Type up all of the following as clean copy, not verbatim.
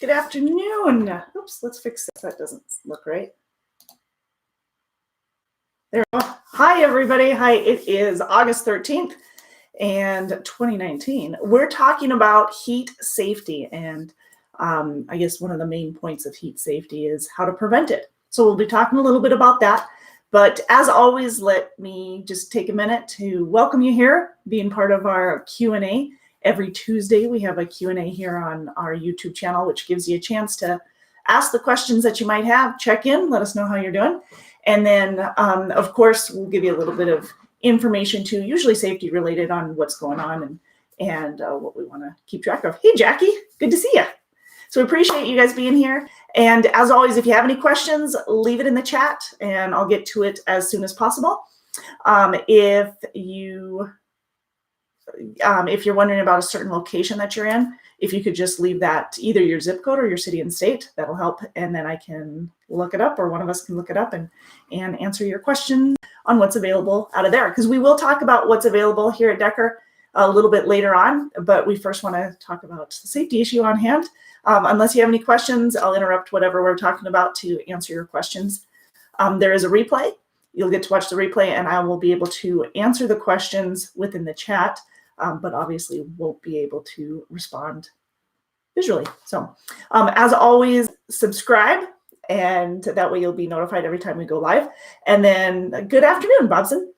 Good afternoon. Oops, let's fix this. That doesn't look right. There we go. Hi, everybody. Hi, it is August 13th and 2019. We're talking about heat safety. And I guess one of the main points of heat safety is how to prevent it. So we'll be talking a little bit about that. But as always, let me just take a minute to welcome you here, being part of our Q&A. Every Tuesday, we have a Q&A here on our YouTube channel, which gives you a chance to ask the questions that you might have, check in, let us know how you're doing. And then, of course, we'll give you a little bit of information too, usually safety related on what's going on and what we want to keep track of. Hey, Jackie, good to see you. So we appreciate you guys being here. And as always, if you have any questions, leave it in the chat and I'll get to it as soon as possible. If you're wondering about a certain location that you're in, if you could just leave that either your zip code or your city and state, that'll help. And then I can look it up, or one of us can look it up and answer your question on what's available out of there. Because we will talk about what's available here at Decker a little bit later on, but we first want to talk about the safety issue on hand. Unless you have any questions, I'll interrupt whatever we're talking about to answer your questions. There is a replay. You'll get to watch the replay, and I will be able to answer the questions within the chat. But obviously won't be able to respond visually. So as always, subscribe, and that way you'll be notified every time we go live. And then good afternoon, Bobson.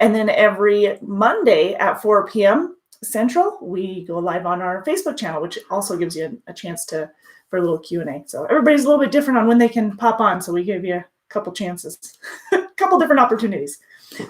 And then every Monday at 4 p.m. Central, we go live on our Facebook channel, which also gives you a chance for a little Q&A. So everybody's a little bit different on when they can pop on. So we give you a couple chances, a couple different opportunities.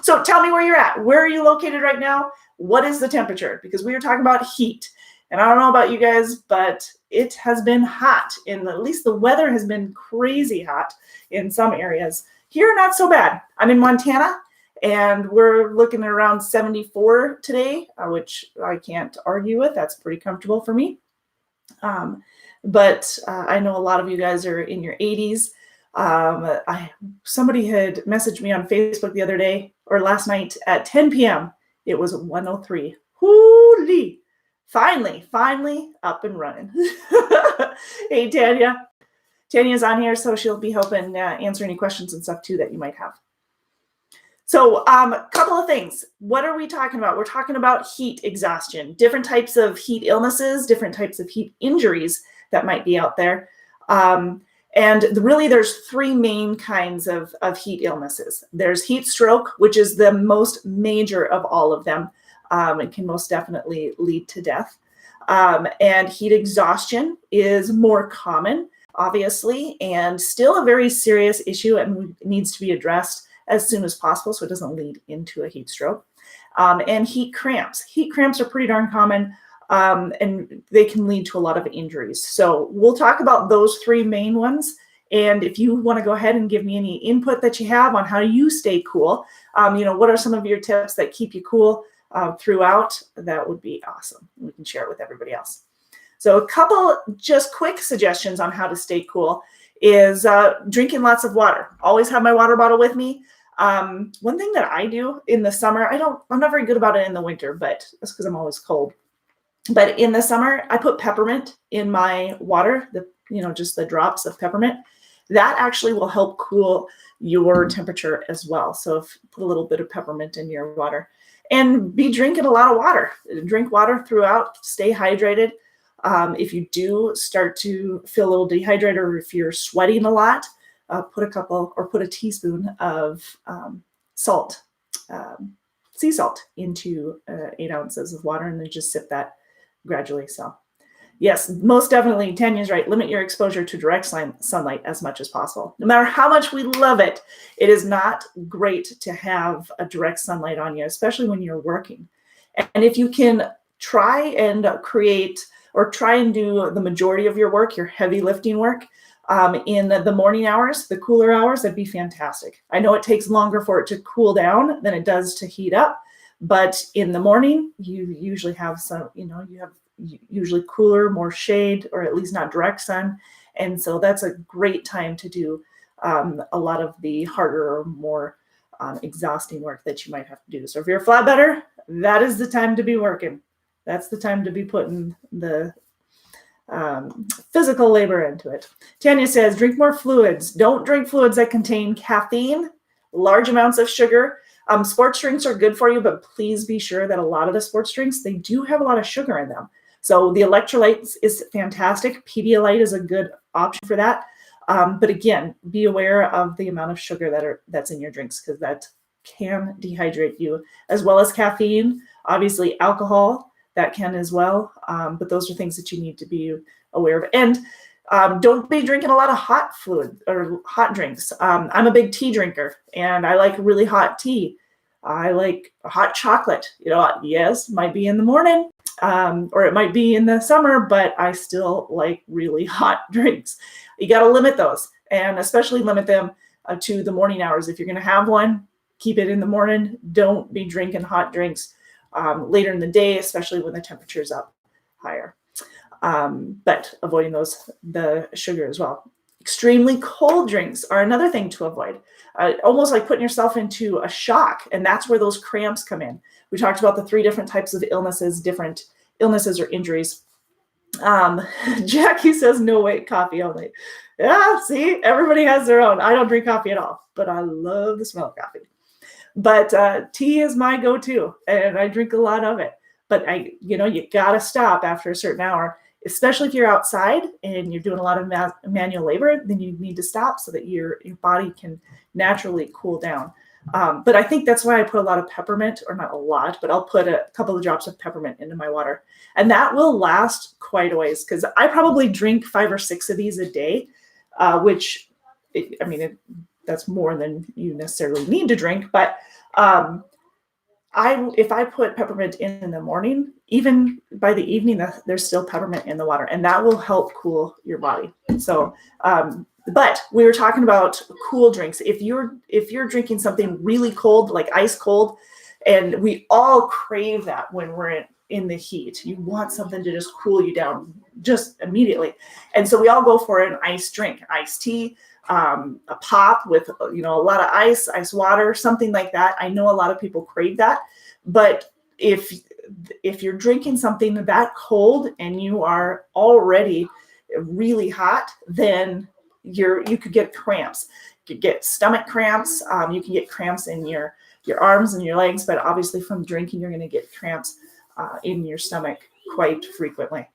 So tell me where you're at. Where are you located right now? What is the temperature? Because we are talking about heat. And I don't know about you guys, but it has been hot. And at least the weather has been crazy hot in some areas. Here, not so bad. I'm in Montana, and we're looking at around 74 today, which I can't argue with. That's pretty comfortable for me. But I know a lot of you guys are in your 80s. Somebody had messaged me on Facebook the other day, or last night at 10 p.m. It was 103. Holy! Finally up and running. Hey, Tanya. Tanya's on here, so she'll be helping answer any questions and stuff too that you might have. So a couple of things. What are we talking about? We're talking about heat exhaustion, different types of heat illnesses, different types of heat injuries that might be out there. And really, there's three main kinds of heat illnesses. There's heat stroke, which is the most major of all of them. It can most definitely lead to death. And heat exhaustion is more common, obviously, and still a very serious issue and needs to be addressed as soon as possible so it doesn't lead into a heat stroke. And heat cramps. Heat cramps are pretty darn common. And they can lead to a lot of injuries. So we'll talk about those three main ones. And if you want to go ahead and give me any input that you have on how you stay cool, what are some of your tips that keep you cool throughout, that would be awesome. We can share it with everybody else. So a couple just quick suggestions on how to stay cool is drinking lots of water. Always have my water bottle with me. One thing that I do in the summer, I'm not very good about it in the winter, but that's because I'm always cold. But in the summer, I put peppermint in my water, just the drops of peppermint. That actually will help cool your temperature as well. So put a little bit of peppermint in your water and be drinking a lot of water. Drink water throughout, stay hydrated. If you do start to feel a little dehydrated, or if you're sweating a lot, put a teaspoon of salt, sea salt into 8 ounces of water, and then just sip that gradually. So yes, most definitely, Tanya's right. Limit your exposure to direct sunlight as much as possible. No matter how much we love it, it is not great to have a direct sunlight on you, especially when you're working. And if you can try and do the majority of your work, your heavy lifting work, in the morning hours, the cooler hours, that'd be fantastic. I know it takes longer for it to cool down than it does to heat up. But in the morning, you usually have usually cooler, more shade, or at least not direct sun. And so that's a great time to do a lot of the harder or more exhausting work that you might have to do. So if you're a flatbedder, that is the time to be working. That's the time to be putting the physical labor into it. Tanya says, drink more fluids. Don't drink fluids that contain caffeine, large amounts of sugar. Sports drinks are good for you, but please be sure that a lot of the sports drinks, they do have a lot of sugar in them. So the electrolytes is fantastic. Pedialyte is a good option for that. But again, be aware of the amount of sugar that's in your drinks, because that can dehydrate you, as well as caffeine, obviously alcohol, that can as well. But those are things that you need to be aware of. And don't be drinking a lot of hot fluid or hot drinks. I'm a big tea drinker, and I like really hot tea. I like hot chocolate. Yes, might be in the morning, or it might be in the summer, but I still like really hot drinks. You got to limit those, and especially limit them to the morning hours. If you're going to have one, keep it in the morning. Don't be drinking hot drinks later in the day, especially when the temperature's up higher. But avoiding the sugar as well. Extremely cold drinks are another thing to avoid. Almost like putting yourself into a shock, and that's where those cramps come in. We talked about the 3 different types of different illnesses or injuries. Jackie says no wait, coffee only. Yeah, see, everybody has their own. I don't drink coffee at all, but I love the smell of coffee. But tea is my go-to, and I drink a lot of it. But you gotta stop after a certain hour, especially if you're outside and you're doing a lot of manual labor. Then you need to stop so that your body can naturally cool down. But I think that's why I put a lot of peppermint, or not a lot, but I'll put a couple of drops of peppermint into my water, and that will last quite a ways, because I probably drink 5 or 6 of these a day, which that's more than you necessarily need to drink. But if I put peppermint in the morning, even by the evening, there's still peppermint in the water, and that will help cool your body. So, but we were talking about cool drinks. If you're drinking something really cold, like ice cold, and we all crave that when we're in the heat, you want something to just cool you down just immediately. And so we all go for an iced drink, iced tea, a pop with a lot of ice water, something like that. I know a lot of people crave that, but if you're drinking something that cold and you are already really hot, then you could get cramps. You could get stomach cramps. You can get cramps in your arms and your legs, but obviously from drinking, you're going to get cramps in your stomach quite frequently.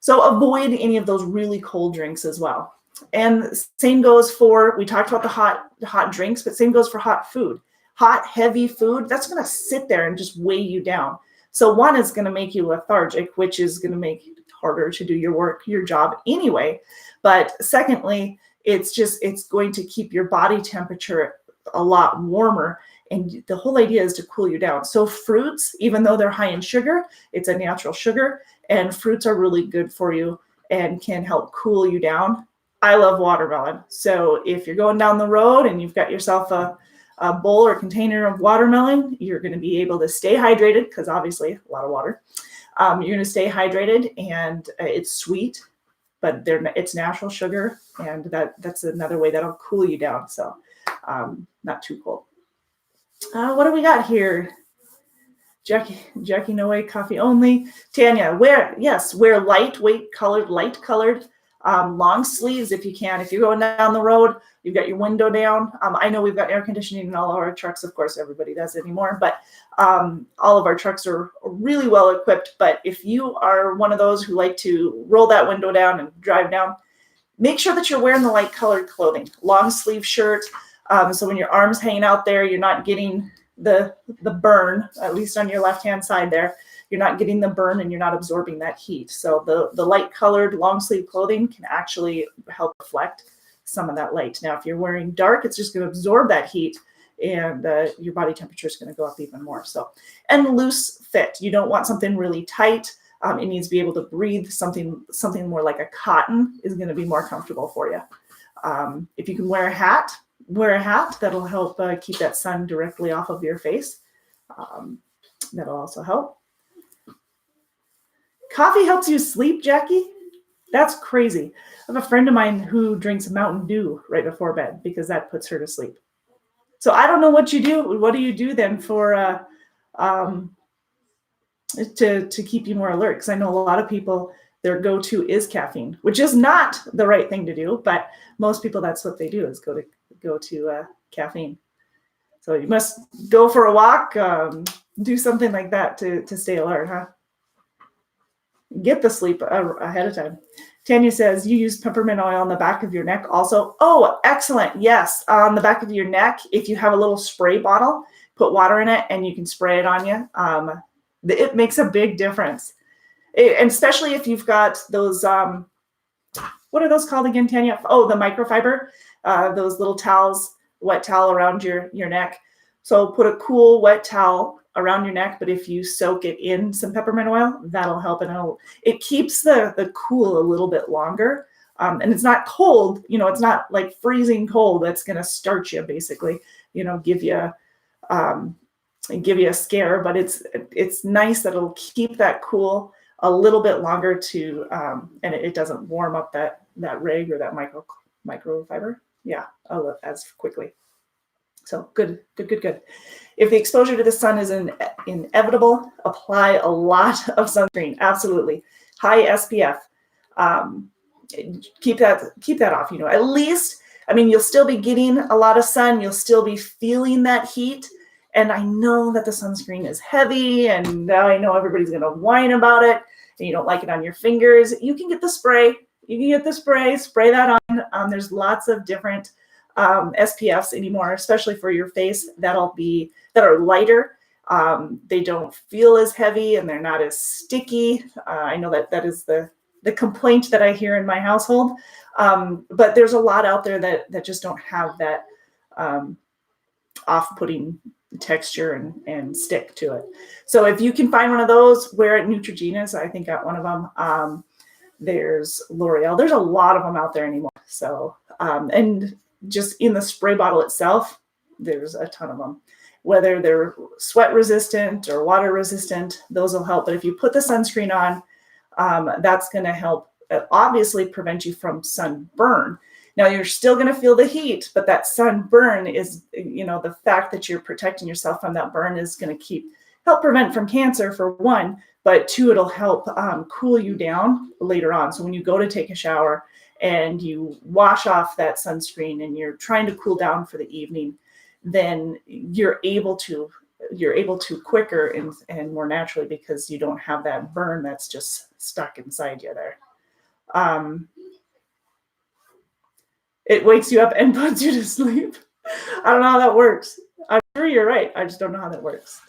So avoid any of those really cold drinks as well. And same goes for, we talked about the hot drinks, but same goes for hot food. Hot, heavy food, that's going to sit there and just weigh you down. So one is going to make you lethargic, which is going to make it harder to do your work, your job anyway. But secondly, it's going to keep your body temperature a lot warmer. And the whole idea is to cool you down. So fruits, even though they're high in sugar, it's a natural sugar, and fruits are really good for you and can help cool you down. I love watermelon. So if you're going down the road and you've got yourself a bowl or container of watermelon, you're going to be able to stay hydrated, because obviously a lot of water. You're going to stay hydrated, and it's sweet, but it's natural sugar, and that's another way that'll cool you down. So not too cold. What do we got here? Jackie, no way, coffee only. Tanya, wear light colored long sleeves if you can. If you're going down the road, you've got your window down. I know we've got air conditioning in all of our trucks. Of course, everybody does anymore, but all of our trucks are really well equipped. But if you are one of those who like to roll that window down and drive down, make sure that you're wearing the light colored clothing, long sleeve shirt. So when your arm's hanging out there, you're not getting the burn, at least on your left-hand side there. You're not getting the burn, and you're not absorbing that heat. So the light-colored long-sleeve clothing can actually help reflect some of that light. Now, if you're wearing dark, it's just going to absorb that heat, and your body temperature is going to go up even more. So, and loose fit. You don't want something really tight. It needs to be able to breathe. Something more like a cotton is going to be more comfortable for you. If you can wear a hat, that'll help keep that sun directly off of your face. That'll also help. Coffee helps you sleep, Jackie? That's crazy. I have a friend of mine who drinks Mountain Dew right before bed because that puts her to sleep. So I don't know what you do. What do you do then for to keep you more alert? Because I know a lot of people their go-to is caffeine, which is not the right thing to do, but most people, that's what they do, is go to caffeine. So you must go for a walk, do something like that to stay alert, huh? Get the sleep ahead of time. Tanya says, you use peppermint oil on the back of your neck also. Oh, excellent. Yes, on the back of your neck, if you have a little spray bottle, put water in it and you can spray it on you. It makes a big difference. And especially if you've got those, what are those called again, Tanya? Oh, the microfiber, those little towels, wet towel around your neck. So put a cool wet towel around your neck, but if you soak it in some peppermint oil, that'll help. And it keeps the cool a little bit longer. And it's not cold, it's not like freezing cold that's going to starch you, basically, give you a scare, but it's nice that it'll keep that cool a little bit longer and it doesn't warm up that rag or that microfiber. Yeah, as quickly. So good. If the exposure to the sun is inevitable, apply a lot of sunscreen. Absolutely. High SPF. Keep that off, at least, you'll still be getting a lot of sun. You'll still be feeling that heat. And I know that the sunscreen is heavy, and now I know everybody's going to whine about it, and you don't like it on your fingers. You can get the spray. Spray that on. There's lots of different SPFs anymore, especially for your face, that are lighter. They don't feel as heavy and they're not as sticky. I know that is the complaint that I hear in my household. But there's a lot out there that just don't have that off-putting texture and stick to it. So if you can find one of those, wear it. Neutrogena's, I think, got one of them. There's L'Oreal. There's a lot of them out there anymore. So, and just in the spray bottle itself, there's a ton of them. Whether they're sweat resistant or water resistant, those will help. But if you put the sunscreen on, that's going to help obviously prevent you from sunburn. Now, you're still going to feel the heat, but that sunburn is, the fact that you're protecting yourself from that burn is going to help prevent from cancer, for one, but two, it'll help cool you down later on. So when you go to take a shower and you wash off that sunscreen and you're trying to cool down for the evening, then you're able to quicker and more naturally, because you don't have that burn that's just stuck inside you there. It wakes you up and puts you to sleep. I don't know how that works. I'm sure you're right. I just don't know how that works.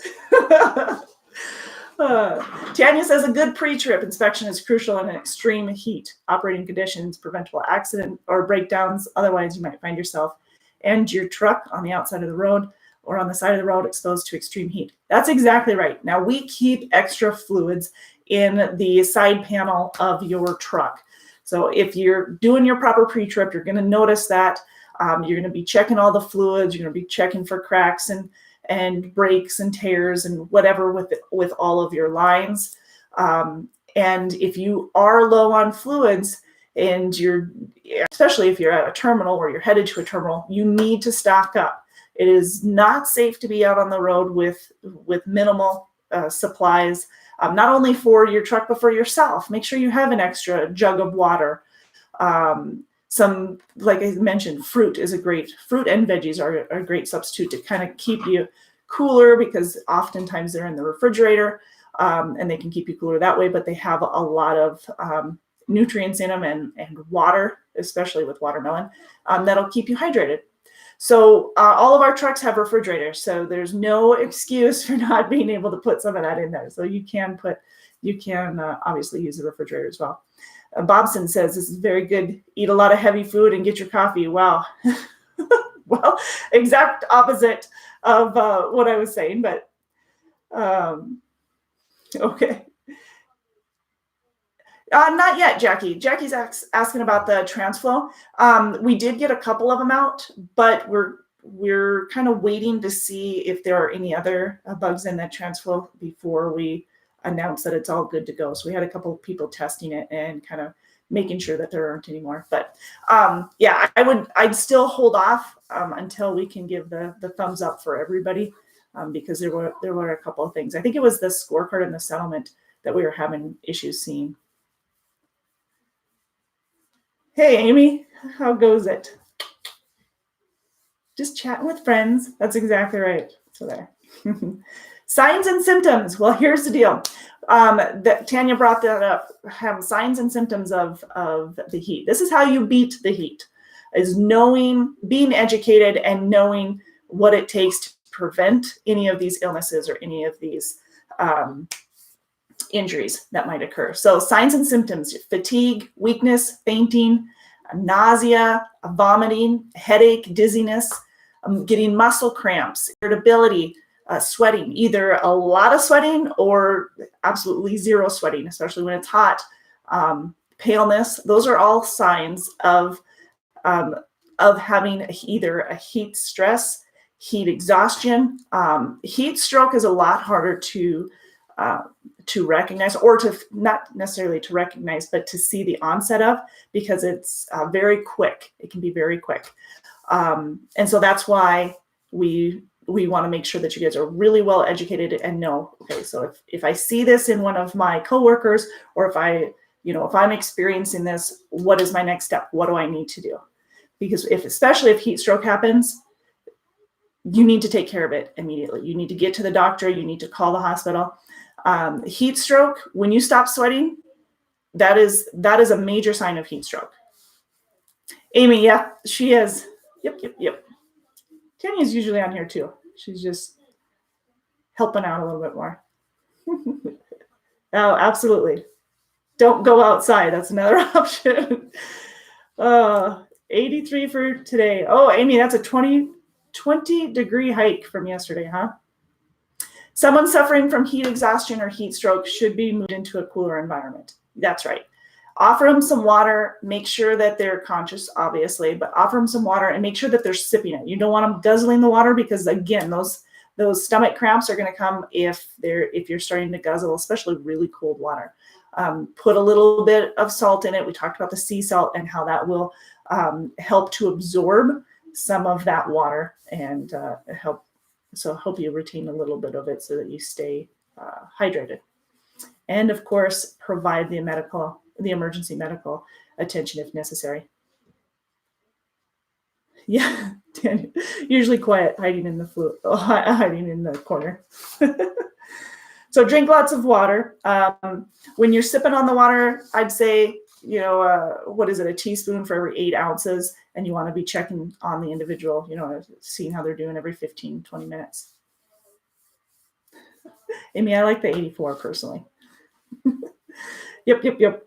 Tanya says a good pre-trip inspection is crucial in extreme heat operating conditions, preventable accident or breakdowns. Otherwise, you might find yourself and your truck on the outside of the road or on the side of the road exposed to extreme heat. That's exactly right. Now, we keep extra fluids in the side panel of your truck. So if you're doing your proper pre-trip, you're going to notice that. You're going to be checking all the fluids. You're going to be checking for cracks and breaks and tears and whatever with all of your lines. And if you are low on fluids, and especially if you're at a terminal or you're headed to a terminal, you need to stock up. It is not safe to be out on the road with minimal supplies, not only for your truck, but for yourself. Make sure you have an extra jug of water. Some, like I mentioned, fruit and veggies are a great substitute to kind of keep you cooler, because oftentimes they're in the refrigerator and they can keep you cooler that way, but they have a lot of nutrients in them and water, especially with watermelon, that'll keep you hydrated. So all of our trucks have refrigerators, so there's no excuse for not being able to put some of that in there. So you can obviously use the refrigerator as well. Bobson says, this is very good. Eat a lot of heavy food and get your coffee. Wow. Well, exact opposite of what I was saying, but okay. Not yet, Jackie. Jackie's asking about the TransFlow. We did get a couple of them out, but we're kind of waiting to see if there are any other bugs in that TransFlow before we announce that it's all good to go. So we had a couple of people testing it and kind of making sure that there aren't any more. But yeah, I'd still hold off until we can give the thumbs up for everybody, because there were a couple of things. I think it was the scorecard and the settlement that we were having issues seeing. Hey, Amy, how goes it? Just chatting with friends. That's exactly right. So there. Signs and symptoms. Well, here's the deal. Tanya brought that up. Have signs and symptoms of the heat. This is how you beat the heat, is knowing, being educated, and knowing what it takes to prevent any of these illnesses or any of these injuries that might occur. So signs and symptoms: fatigue, weakness, fainting, nausea, vomiting, headache, dizziness, getting muscle cramps, irritability, sweating, either a lot of sweating or absolutely zero sweating, especially when it's hot, paleness. Those are all signs of having either a heat stress, heat exhaustion. Heat stroke is a lot harder to recognize, or to not necessarily to recognize, but to see the onset of, because it's very quick. It can be very quick. And so that's why we want to make sure that you guys are really well educated and know, okay, so if I see this in one of my coworkers, or if I'm experiencing this, what is my next step? What do I need to do? Because especially if heat stroke happens, you need to take care of it immediately. You need to get to the doctor. You need to call the hospital. Heat stroke, when you stop sweating, that is a major sign of heat stroke. Amy, yeah, she is. Yep. Tanya's usually on here too. She's just helping out a little bit more. Oh, absolutely. Don't go outside. That's another option. 83 for today. Oh, Amy, that's a 20 degree hike from yesterday, huh? Someone suffering from heat exhaustion or heat stroke should be moved into a cooler environment. That's right. Offer them some water. Make sure that they're conscious, obviously, but offer them some water and make sure that they're sipping it. You don't want them guzzling the water, because again, those stomach cramps are going to come if you're starting to guzzle, especially really cold water. Put a little bit of salt in it. We talked about the sea salt and how that will help to absorb some of that water and help you retain a little bit of it so that you stay hydrated. And of course, provide the emergency medical attention if necessary. Yeah, usually quiet, hiding in the corner. So drink lots of water. When you're sipping on the water, I'd say, what is it, a teaspoon for every 8 ounces, and you want to be checking on the individual, seeing how they're doing every 15, 20 minutes. Amy, I like the 84 personally. Yep.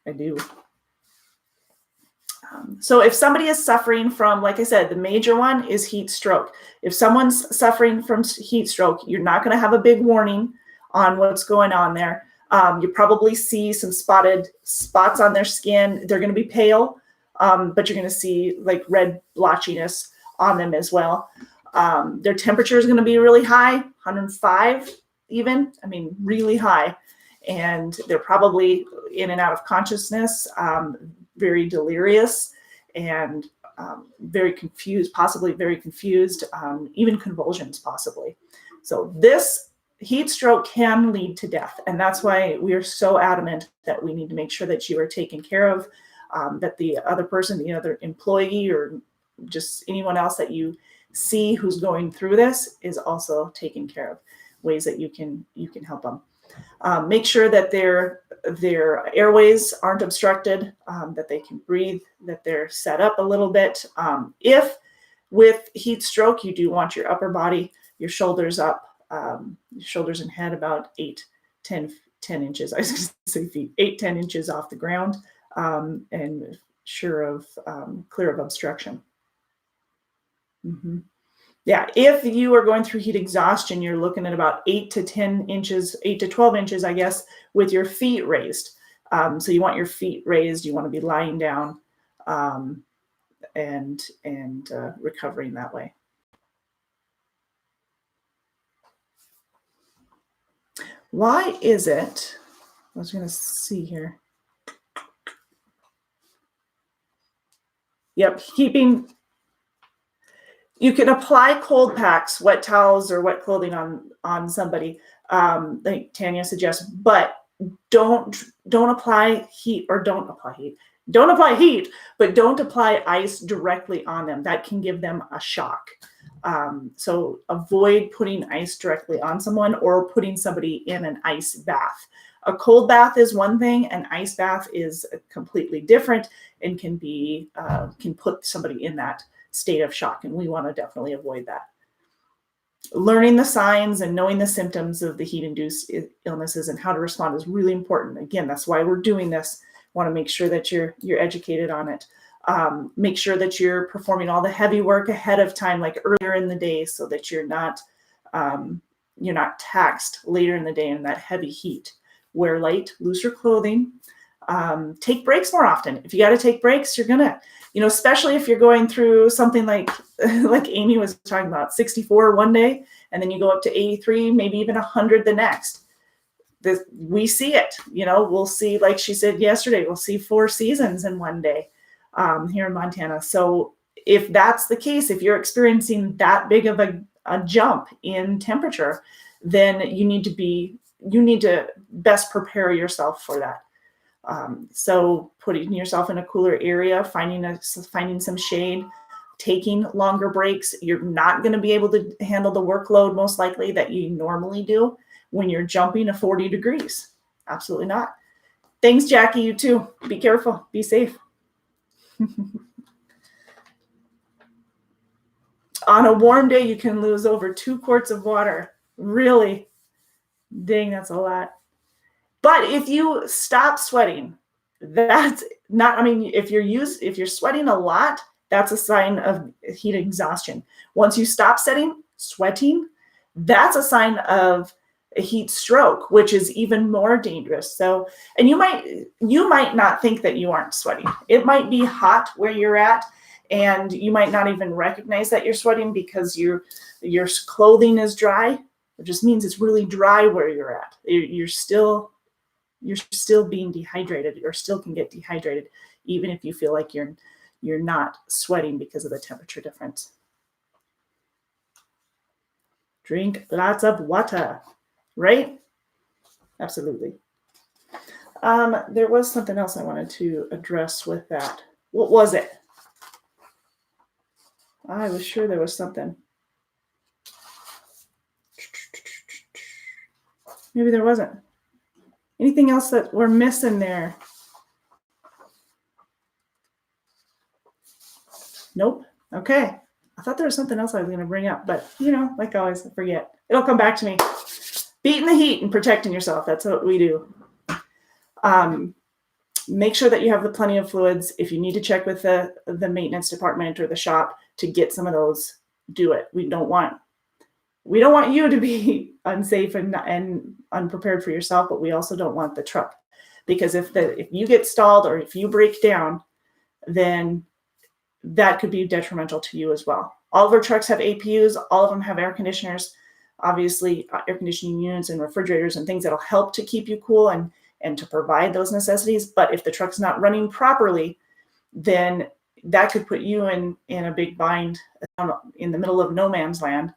I do. So if somebody is suffering from, like I said, the major one is heat stroke. If someone's suffering from heat stroke, you're not going to have a big warning on what's going on there. You probably see some spotted spots on their skin. They're going to be pale, but you're going to see like red blotchiness on them as well. Their temperature is going to be really high, 105 even. I mean, really high. And they're probably in and out of consciousness, very delirious, and very confused, possibly very confused, even convulsions possibly. So this heat stroke can lead to death. And that's why we are so adamant that we need to make sure that you are taken care of, that the other person, the other employee, or just anyone else that you see who's going through this is also taken care of. Ways that you can help them. Make sure that their airways aren't obstructed, that they can breathe, that they're set up a little bit. If with heat stroke, you do want your upper body, your shoulders up, your shoulders and head about 10 inches. I was going to say feet, 8-10 inches off the ground, and clear of obstruction. Mm-hmm. Yeah, if you are going through heat exhaustion, you're looking at about 8 to 12 inches, I guess, with your feet raised. So you want your feet raised. You want to be lying down and recovering that way. Why is it? I was going to see here. Yep, you can apply cold packs, wet towels, or wet clothing on somebody, like Tanya suggests, but don't apply heat, or don't apply heat. Don't apply heat, but don't apply ice directly on them. That can give them a shock. So avoid putting ice directly on someone or putting somebody in an ice bath. A cold bath is one thing, an ice bath is completely different and can put somebody in that state of shock, and we want to definitely avoid that. Learning the signs and knowing the symptoms of the heat-induced illnesses and how to respond is really important. Again, that's why we're doing this. Want to make sure that you're educated on it. Make sure that you're performing all the heavy work ahead of time, like earlier in the day, so that you're not taxed later in the day in that heavy heat. Wear light, looser clothing. Take breaks more often. If you got to take breaks, you're gonna, especially if you're going through something like Amy was talking about, 64 one day, and then you go up to 83, maybe even 100 the next. We see it, we'll see, like she said yesterday, we'll see 4 seasons in one day here in Montana. So if that's the case, if you're experiencing that big of a jump in temperature, then you need to best prepare yourself for that. So putting yourself in a cooler area, finding some shade, taking longer breaks. You're not going to be able to handle the workload most likely that you normally do when you're jumping to 40 degrees. Absolutely not. Thanks, Jackie. You too. Be careful. Be safe. On a warm day, you can lose over 2 quarts of water. Really? Dang, that's a lot. But if you stop sweating, that's not, if you're sweating a lot, that's a sign of heat exhaustion. Once you stop sweating, that's a sign of a heat stroke, which is even more dangerous. So, and you might not think that you aren't sweating. It might be hot where you're at, and you might not even recognize that you're sweating because your clothing is dry. It just means it's really dry where you're at. You're still being dehydrated, or still can get dehydrated, even if you feel like you're not sweating because of the temperature difference. Drink lots of water, right? Absolutely. There was something else I wanted to address with that. What was it? I was sure there was something. Maybe there wasn't. Anything else that we're missing there? Nope. Okay. I thought there was something else I was going to bring up, but like always, I forget. It'll come back to me. Beating the heat and protecting yourself. That's what we do. Make sure that you have plenty of fluids. If you need to check with the maintenance department or the shop to get some of those, do it. We don't want you to be unsafe and unprepared for yourself, but we also don't want the truck, because if you get stalled or if you break down, then that could be detrimental to you as well. All of our trucks have APUs. All of them have air conditioners, obviously air conditioning units and refrigerators and things that'll help to keep you cool and to provide those necessities. But if the truck's not running properly, then that could put you in a big bind in the middle of no man's land,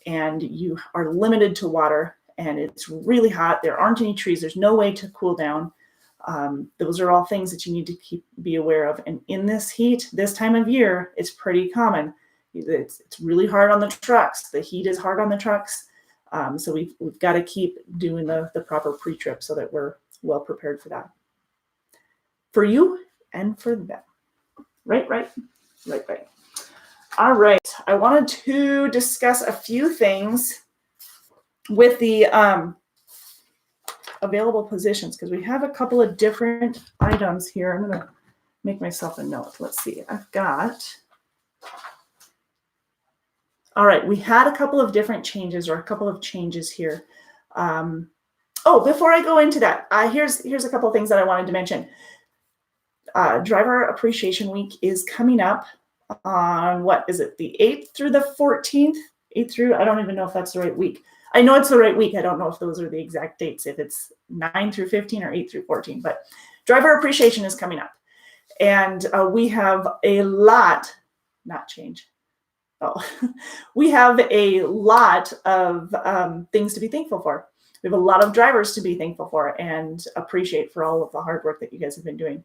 and you are limited to water, and it's really hot. There aren't any trees. There's no way to cool down. Those are all things that you need to be aware of. And in this heat, this time of year, it's pretty common. It's really hard on the trucks. The heat is hard on the trucks. So we've got to keep doing the proper pre-trip so that we're well prepared for that. For you and for them. Right. All right. I wanted to discuss a few things with the available positions, because we have a couple of different items here. I'm going to make myself a note. Let's see. All right. We had a couple of different changes, or a couple of changes here. Before I go into that, here's a couple of things that I wanted to mention. Driver Appreciation Week is coming up on, what is it, the 8th through the 14th? 8th through, I don't even know if that's the right week. I know it's the right week. I don't know if those are the exact dates, if it's 9 through 15 or 8 through 14, but Driver Appreciation is coming up. And we have a lot, we have a lot of things to be thankful for. we have a lot of drivers to be thankful for and appreciate for all of the hard work that you guys have been doing.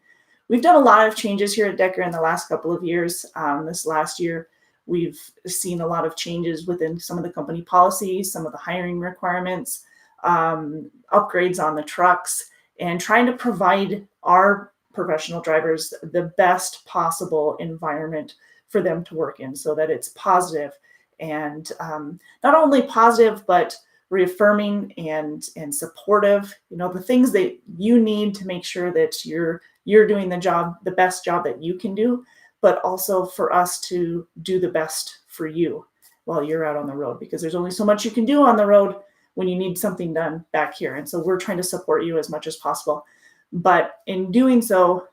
We've done a lot of changes here at Decker in the last couple of years. This last year, we've seen a lot of changes within some of the company policies, some of the hiring requirements, upgrades on the trucks, and trying to provide our professional drivers the best possible environment for them to work in so that it's positive and not only positive, but reaffirming and supportive, the things that you need to make sure that you're doing the best job that you can do, but also for us to do the best for you while you're out on the road, because there's only so much you can do on the road when you need something done back here. And so we're trying to support you as much as possible. But in doing so,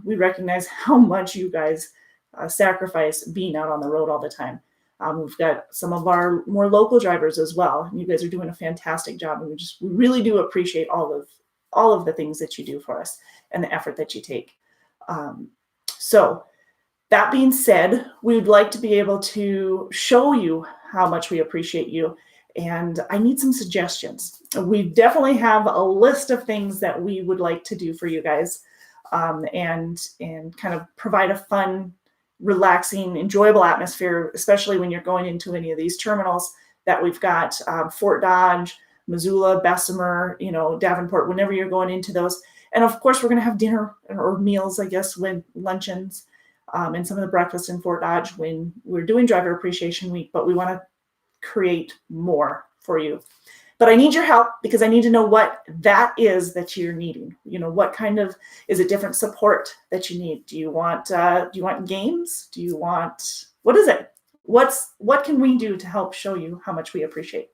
we recognize how much you guys sacrifice being out on the road all the time. We've got some of our more local drivers as well. And you guys are doing a fantastic job. And we really do appreciate all of the things that you do for us and the effort that you take. So that being said, we would like to be able to show you how much we appreciate you. And I need some suggestions. We definitely have a list of things that we would like to do for you guys, and kind of provide a fun, relaxing, enjoyable atmosphere, especially when you're going into any of these terminals that we've got, Fort Dodge, Missoula, Bessemer, Davenport, whenever you're going into those. And of course, we're going to have dinner or meals, I guess, when luncheons, and some of the breakfast in Fort Dodge when we're doing Driver Appreciation Week, but we want to create more for you. But I need your help because I need to know what that is that you're needing. What kind of, is it different support that you need? Do you want games? What is it? What can we do to help show you how much we appreciate?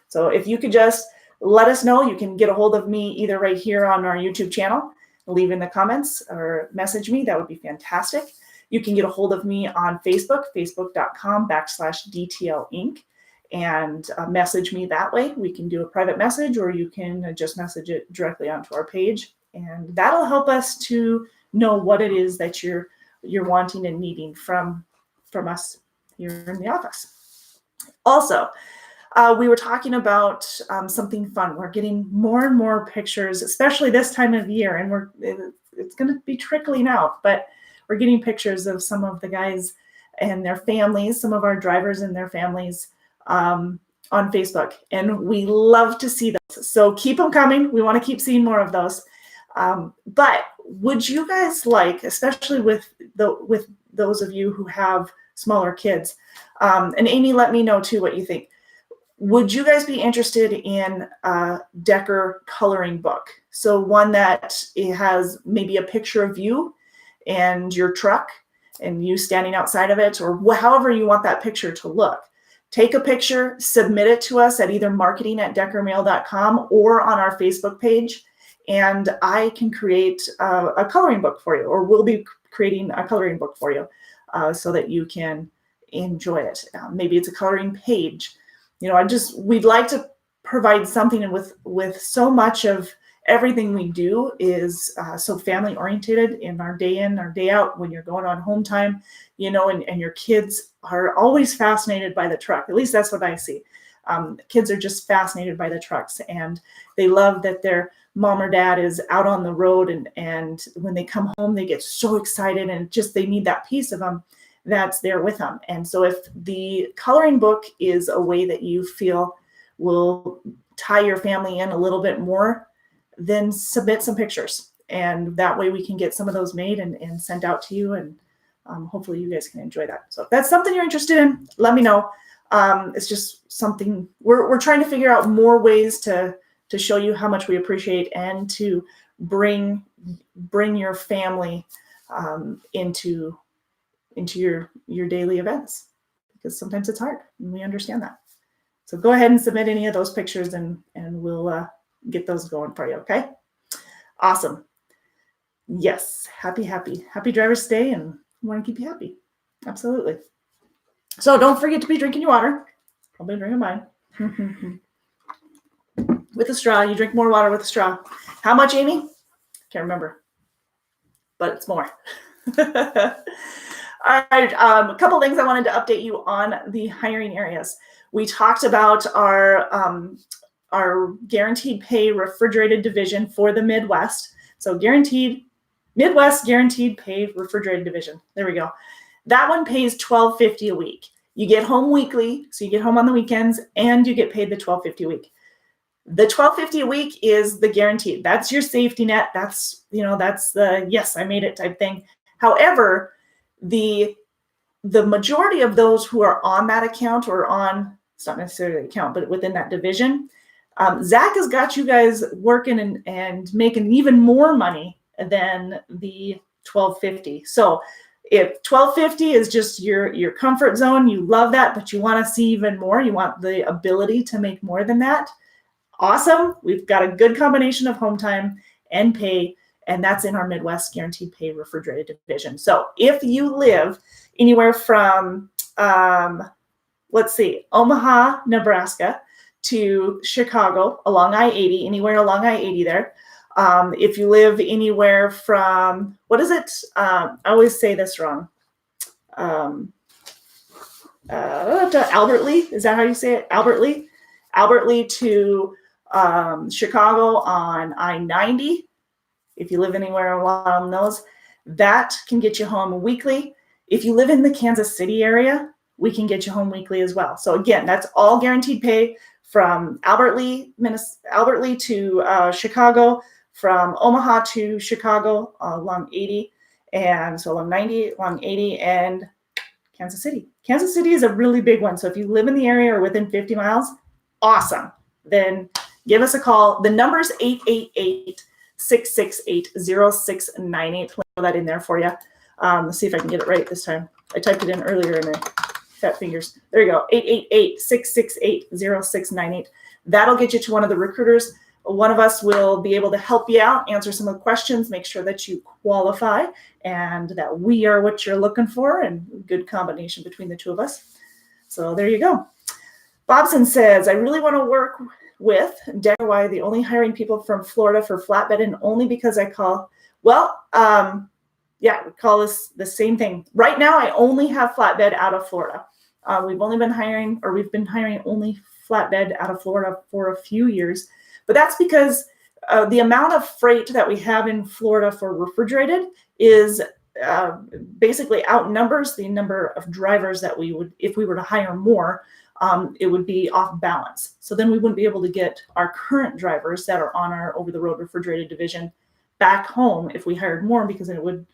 So if you could just let us know, you can get a hold of me either right here on our YouTube channel, leave in the comments or message me. That would be fantastic. You can get a hold of me on Facebook, facebook.com/DTL Inc. and message me that way. We can do a private message, or you can just message it directly onto our page, and that'll help us to know what it is that you're wanting and needing from us here in the office. Also, we were talking about something fun. We're getting more and more pictures, especially this time of year, and it's going to be trickling out, but we're getting pictures of some of the guys and their families, some of our drivers and their families, on Facebook, and we love to see those. So keep them coming. We want to keep seeing more of those. But would you guys like, especially with those of you who have smaller kids, and Amy, let me know too what you think. Would you guys be interested in a Decker coloring book? So one that it has maybe a picture of you and your truck and you standing outside of it, or however you want that picture to look. Take a picture, submit it to us at either marketing@deckermail.com or on our Facebook page, and I can create a coloring book for you, or we'll be creating a coloring book for you so that you can enjoy it. Maybe it's a coloring page. We'd like to provide something with so much of everything we do is so family oriented in our day in, our day out, when you're going on home time, and your kids are always fascinated by the truck. At least that's what I see. Kids are just fascinated by the trucks, and they love that their mom or dad is out on the road, and when they come home, they get so excited, and they need that piece of them that's there with them. And so if the coloring book is a way that you feel will tie your family in a little bit more, then submit some pictures, and that way we can get some of those made and sent out to you, and hopefully you guys can enjoy that. So if that's something you're interested in, let me know. It's just something we're trying to figure out more ways to show you how much we appreciate, and to bring your family into your daily events, because sometimes it's hard, and we understand that. So go ahead and submit any of those pictures, and we'll get those going for you. Okay. Awesome. Yes. Happy Driver's Day, and we want to keep you happy. Absolutely. So don't forget to be drinking your water. I'll be drinking mine. With a straw. You drink more water with a straw. How much, Amy? Can't remember, but it's more. All right. A couple things I wanted to update you on the hiring areas. We talked about our our guaranteed pay refrigerated division for the Midwest. So Midwest guaranteed pay refrigerated division. There we go. That one pays $12.50 a week. You get home weekly, so you get home on the weekends, and you get paid the $12.50 a week. The $12.50 a week is the guaranteed. That's your safety net. That's the yes, I made it type thing. However, the majority of those who are on that account or on, it's not necessarily the account, but within that division, Zach has got you guys working and making even more money than the $12.50. So if $12.50 is just your comfort zone, you love that, but you want to see even more, you want the ability to make more than that, awesome. We've got a good combination of home time and pay, and that's in our Midwest Guaranteed Pay Refrigerated Division. So if you live anywhere from, Omaha, Nebraska to Chicago along I-80, anywhere along I-80 there. If you live anywhere from, I always say this wrong. To Albert Lee, is that how you say it? Albert Lee to Chicago on I-90. If you live anywhere along those, that can get you home weekly. If you live in the Kansas City area, we can get you home weekly as well. So again, that's all guaranteed pay from Albert Lee to Chicago, from Omaha to Chicago along 80, and so along 90, along 80, and Kansas City. Kansas City is a really big one. So if you live in the area or within 50 miles, awesome. Then give us a call. The number is 888-668-0698. I'll throw that in there for you. Let's see if I can get it right this time. I typed it in earlier and I fat fingers. There you go. 888-668-0698. That'll get you to one of the recruiters. One of us will be able to help you out, answer some of the questions, make sure that you qualify and that we are what you're looking for, and good combination between the two of us. So there you go. Bobson says, I really want to work with DIY, the only hiring people from Florida for flatbed, and only because I call, we call this the same thing. Right now, I only have flatbed out of Florida. We've been hiring only flatbed out of Florida for a few years. But that's because the amount of freight that we have in Florida for refrigerated is basically outnumbers the number of drivers that we would, if we were to hire more, it would be off balance. So then we wouldn't be able to get our current drivers that are on our over-the-road refrigerated division back home if we hired more, because it would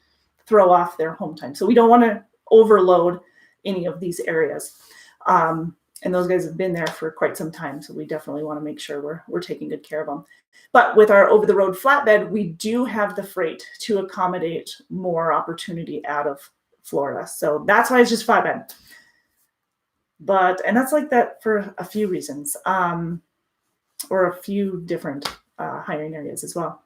throw off their home time. So we don't want to overload any of these areas. And those guys have been there for quite some time, so we definitely want to make sure we're taking good care of them. But with our over-the-road flatbed, we do have the freight to accommodate more opportunity out of Florida. So that's why it's just flatbed. And that's like that for a few reasons, or a few different hiring areas as well.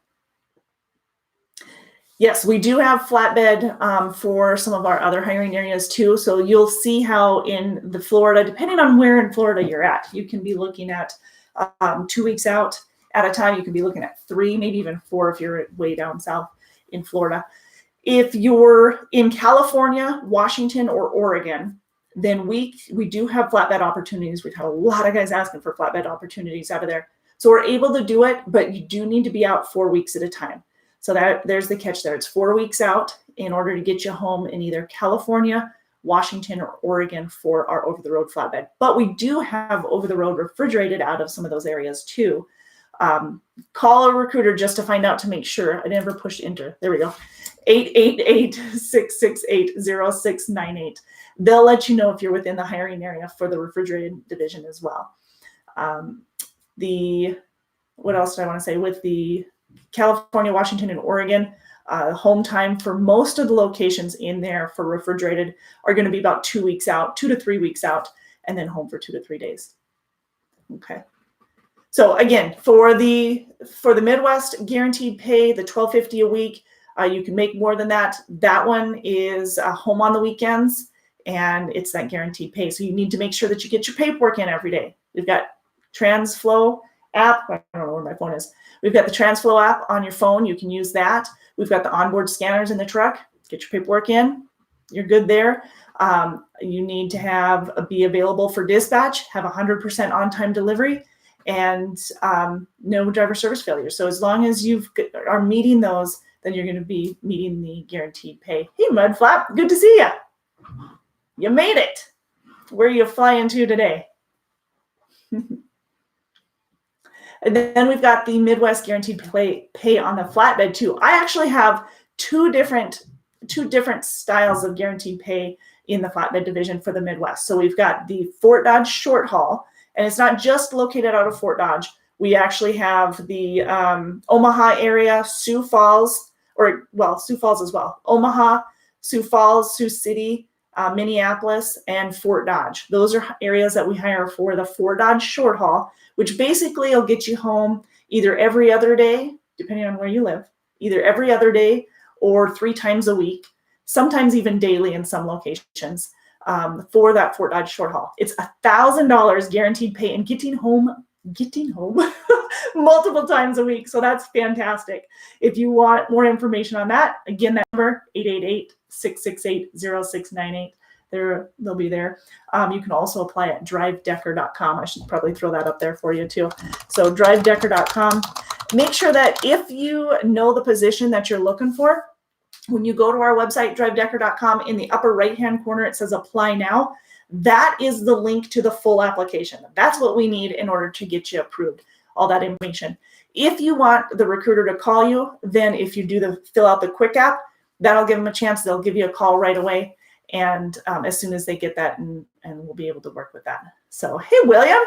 Yes, we do have flatbed for some of our other hiring areas too. So you'll see how in the Florida, depending on where in Florida you're at, you can be looking at 2 weeks out at a time. You can be looking at 3, maybe even 4 if you're way down south in Florida. If you're in California, Washington, or Oregon, then we do have flatbed opportunities. We've had a lot of guys asking for flatbed opportunities out of there. So we're able to do it, but you do need to be out 4 weeks at a time. So there's the catch there. It's 4 weeks out in order to get you home in either California, Washington, or Oregon for our over-the-road flatbed. But we do have over-the-road refrigerated out of some of those areas too. Call a recruiter just to find out, to make sure. I never pushed enter. There we go. 888-668-0698. They'll let you know if you're within the hiring area for the refrigerated division as well. What else did I want to say? With the California, Washington, and Oregon, home time for most of the locations in there for refrigerated are going to be about 2 weeks out, 2 to 3 weeks out, and then home for 2 to 3 days. Okay. So again, for the Midwest guaranteed pay, the $12.50 a week, you can make more than that. That one is home on the weekends, and it's that guaranteed pay. So you need to make sure that you get your paperwork in every day. We've got TransFlow app. I don't know where my phone is. We've got the TransFlow app on your phone. You can use that. We've got the onboard scanners in the truck. Get your paperwork in. You're good there. You need to be available for dispatch, have 100% on-time delivery, and no driver service failure. So as long as you are meeting those, then you're going to be meeting the guaranteed pay. Hey, Mudflap, good to see you. You made it. Where are you flying to today? And then we've got the Midwest guaranteed pay on the flatbed too. I actually have two different styles of guaranteed pay in the flatbed division for the Midwest. So we've got the Fort Dodge short haul, and it's not just located out of Fort Dodge. We actually have the Omaha area, Sioux Falls, Sioux Falls as well. Omaha, Sioux Falls, Sioux City, Minneapolis, and Fort Dodge. Those are areas that we hire for the Fort Dodge short haul, which basically will get you home either every other day, depending on where you live, either every other day or 3 times a week, sometimes even daily in some locations, for that Fort Dodge short haul. It's $1,000 guaranteed pay and getting home multiple times a week. So that's fantastic. If you want more information on that, again, that number, 888-668-0698. They'll be there. You can also apply at drivedecker.com. I should probably throw that up there for you too. So drivedecker.com. Make sure that if you know the position that you're looking for, when you go to our website, drivedecker.com, in the upper right-hand corner, it says apply now. That is the link to the full application. That's what we need in order to get you approved, all that information. If you want the recruiter to call you, then if you fill out the quick app, that'll give them a chance. They'll give you a call right away. And as soon as they get that, and we'll be able to work with that. So, hey, William.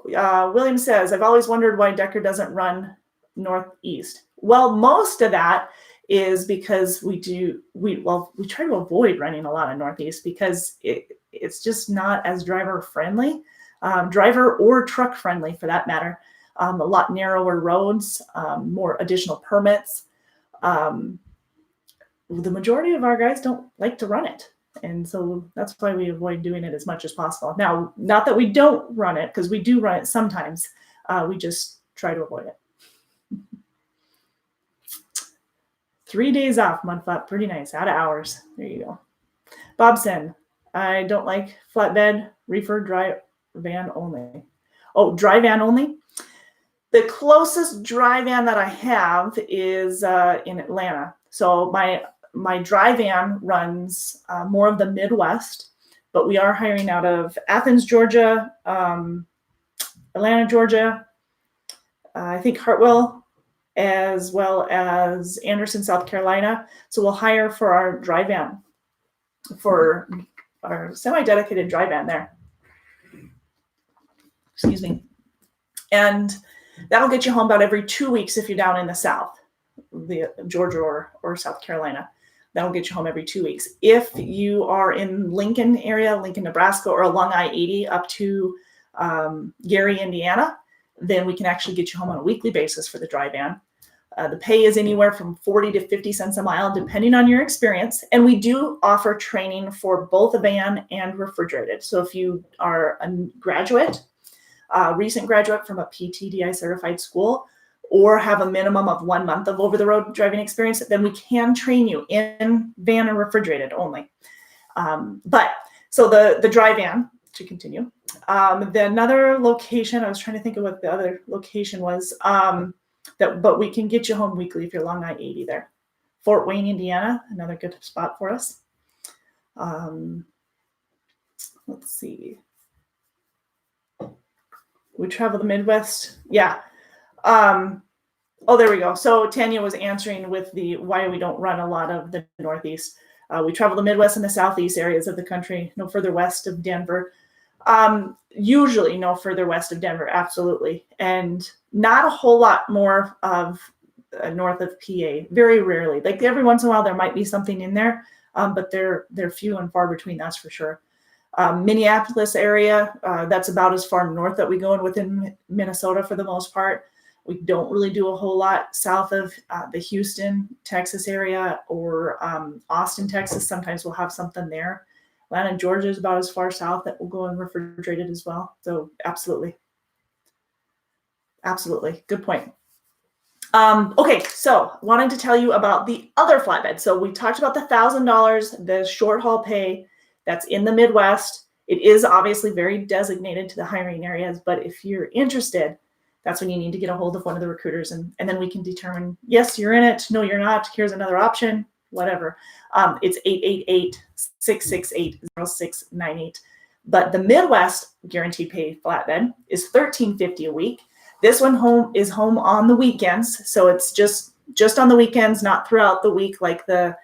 William says, I've always wondered why Decker doesn't run northeast. Well, most of that is because we try to avoid running a lot of northeast because it's just not as driver friendly, driver or truck friendly for that matter. A lot narrower roads, more additional permits. The majority of our guys don't like to run it. And so that's why we avoid doing it as much as possible. Now, not that we don't run it, because we do run it sometimes. We just try to avoid it. 3 days off, Mudflap. Pretty nice. Out of hours. There you go. Bobson, I don't like flatbed, reefer, dry van only. Oh, dry van only? The closest dry van that I have is in Atlanta. So my dry van runs more of the Midwest, but we are hiring out of Athens, Georgia, Atlanta, Georgia, I think Hartwell, as well as Anderson, South Carolina. So we'll hire for our dry van, for our semi-dedicated dry van there. Excuse me. And that'll get you home about every 2 weeks if you're down in the South, the Georgia or South Carolina. That'll get you home every 2 weeks. If you are in Lincoln area, Lincoln, Nebraska, or along I-80 up to Gary, Indiana, then we can actually get you home on a weekly basis for the dry van. The pay is anywhere from 40 to 50 cents a mile, depending on your experience. And we do offer training for both a van and refrigerated. So if you are a graduate, recent graduate from a PTDI certified school, or have a minimum of 1 month of over-the-road driving experience, then we can train you in van and refrigerated only. So the dry van, to continue. The another location, I was trying to think of what the other location was, but we can get you home weekly if you're along I-80 there. Fort Wayne, Indiana, another good spot for us. Let's see. We travel the Midwest. Yeah. There we go. So Tanya was answering with the why we don't run a lot of the Northeast. We travel the Midwest and the Southeast areas of the country, no further west of Denver. Usually no further west of Denver, absolutely. And not a whole lot more of north of PA, very rarely. Like every once in a while there might be something in there, but they're few and far between, that's for sure. Minneapolis area, that's about as far north that we go in within Minnesota for the most part. We don't really do a whole lot south of the Houston, Texas area, or Austin, Texas. Sometimes we'll have something there. Atlanta, Georgia is about as far south that will go in refrigerated as well. So absolutely. Absolutely. Good point. Okay, so wanted to tell you about the other flatbed. So we talked about the $1,000, the short haul pay that's in the Midwest It is obviously very designated to the hiring areas, but if you're interested, that's when you need to get a hold of one of the recruiters, and then we can determine, yes, you're in it, no, you're not, here's another option, whatever. It's 888-668-0698. But the Midwest guaranteed pay flatbed is $13.50 a week. This one is home on the weekends, so it's just on the weekends, not throughout the week like the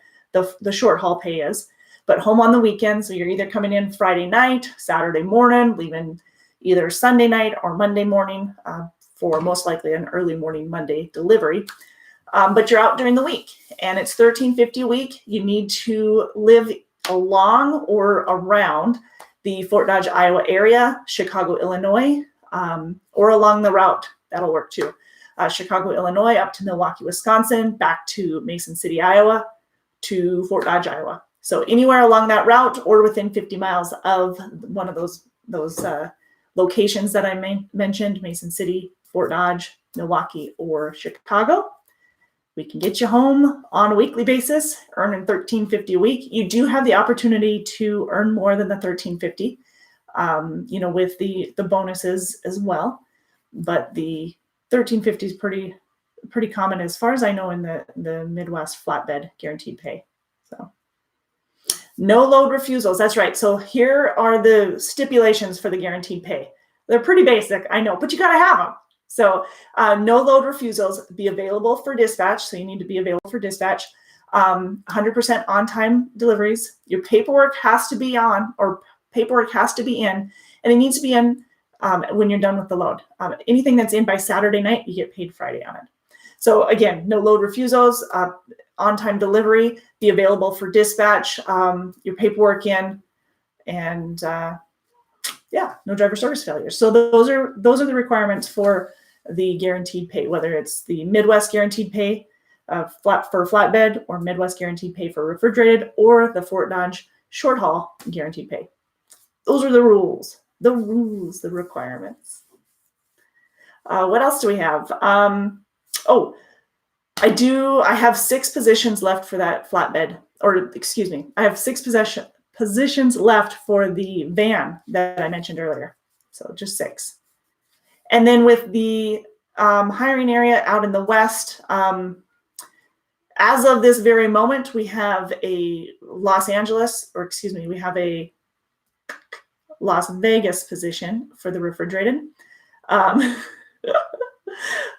short haul pay is, but home on the weekends. So you're either coming in Friday night, Saturday morning, leaving either Sunday night or Monday morning, for most likely an early morning Monday delivery. But you're out during the week, and it's $13.50 a week. You need to live along or around the Fort Dodge, Iowa area, Chicago, Illinois, or along the route. That'll work too. Chicago, Illinois, up to Milwaukee, Wisconsin, back to Mason City, Iowa, to Fort Dodge, Iowa. So anywhere along that route or within 50 miles of one of those locations that I mentioned, Mason City, Fort Dodge, Milwaukee, or Chicago, we can get you home on a weekly basis, earning $13.50 a week. You do have the opportunity to earn more than the $13.50, with the bonuses as well. But the $13.50 is pretty common, as far as I know, in the Midwest flatbed guaranteed pay. So no load refusals. That's right. So here are the stipulations for the guaranteed pay. They're pretty basic, I know, but you got to have them. So no load refusals, be available for dispatch. So you need to be available for dispatch. 100% on-time deliveries. Your paperwork has to be in, and it needs to be in when you're done with the load. Anything that's in by Saturday night, you get paid Friday on it. So again, no load refusals, on-time delivery, be available for dispatch, your paperwork in, and no driver service failures. So those are the requirements for the guaranteed pay, whether it's the Midwest guaranteed pay for flatbed, or Midwest guaranteed pay for refrigerated, or the Fort Dodge short haul guaranteed pay. Those are the rules, the requirements. What else do we have? I have 6 positions left for that flatbed, or excuse me, I have 6 positions left for the van that I mentioned earlier. So just 6. And then with the hiring area out in the West, as of this very moment, we have a Las Vegas position for the refrigerated.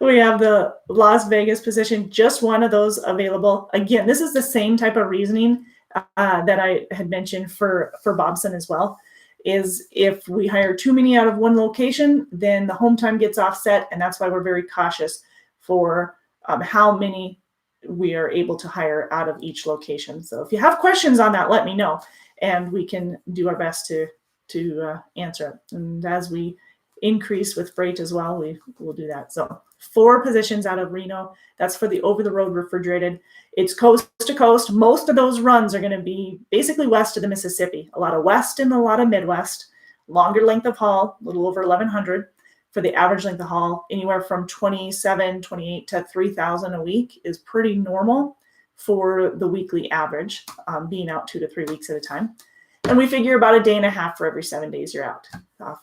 We have the Las Vegas position, just one of those available. Again, this is the same type of reasoning that I had mentioned for Bobson as well, is if we hire too many out of one location, then the home time gets offset, and that's why we're very cautious for how many we are able to hire out of each location. So if you have questions on that, let me know, and we can do our best to answer it. And as we increase with freight as well, we'll do that. So 4 positions out of Reno. That's for the over-the-road refrigerated. It's coast to coast. Most of those runs are going to be basically west of the Mississippi. A lot of west and a lot of Midwest. Longer length of haul, a little over 1,100. For the average length of haul, anywhere from 27, 28 to 3,000 a week is pretty normal for the weekly average, being out 2 to 3 weeks at a time. And we figure about a day and a half for every 7 days you're out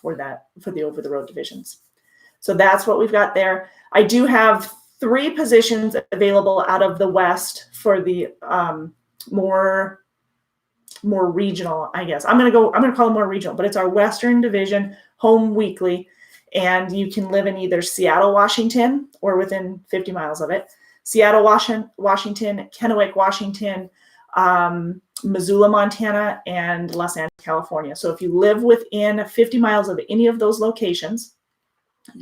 for the over-the-road divisions. So that's what we've got there. I do have 3 positions available out of the West for the more regional, I guess. I'm going to call it more regional, but it's our Western division, home weekly. And you can live in either Seattle, Washington, or within 50 miles of it. Seattle, Washington, Kennewick, Washington, Missoula, Montana, and Los Angeles, California. So if you live within 50 miles of any of those locations,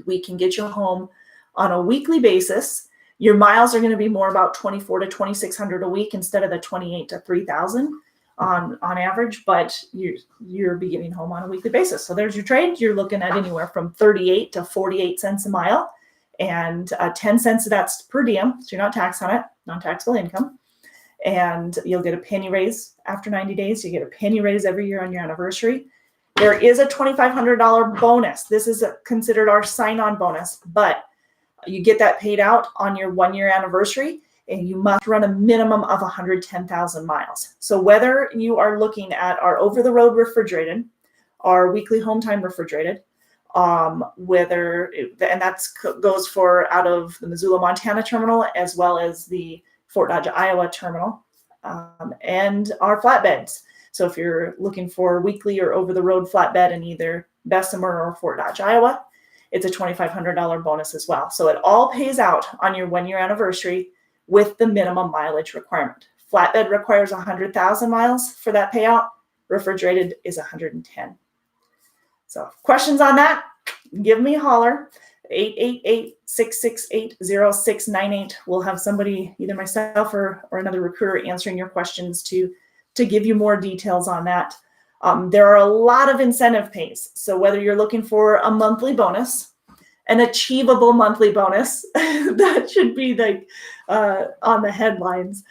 we can get you home on a weekly basis. Your miles are going to be more about 2,400 to 2,600 a week instead of the 28 to 3,000 on average, but you're be getting home on a weekly basis. So there's your trade. You're looking at anywhere from 38 to 48 cents a mile, and 10 cents of that's per diem, so you're not taxed on it, non-taxable income. And you'll get a penny raise after 90 days. You get a penny raise every year on your anniversary. There is a $2,500 bonus. This is considered our sign-on bonus, but you get that paid out on your 1-year anniversary, and you must run a minimum of 110,000 miles. So whether you are looking at our over-the-road refrigerated, are weekly home time refrigerated. And that goes for out of the Missoula, Montana terminal, as well as the Fort Dodge, Iowa terminal, and our flatbeds. So if you're looking for weekly or over-the-road flatbed in either Bessemer or Fort Dodge, Iowa, it's a $2,500 bonus as well. So it all pays out on your 1-year anniversary with the minimum mileage requirement. Flatbed requires 100,000 miles for that payout. Refrigerated is 110. So questions on that? Give me a holler. 888-668-0698. We'll have somebody, either myself or another recruiter, answering your questions to give you more details on that. There are a lot of incentive pays. So whether you're looking for a monthly bonus, an achievable monthly bonus, that should be like on the headlines.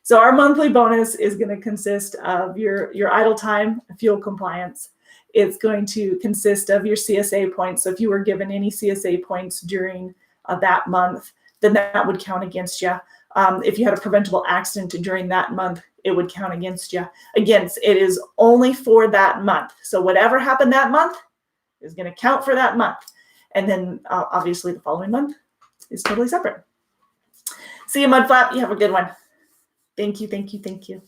So our monthly bonus is going to consist of your idle time, fuel compliance. It's going to consist of your CSA points. So if you were given any CSA points during that month, then that would count against you. If you had a preventable accident during that month, it would count against you. Again, it is only for that month. So whatever happened that month is going to count for that month. And then obviously the following month is totally separate. See you, Mudflap. You have a good one. Thank you, thank you, thank you.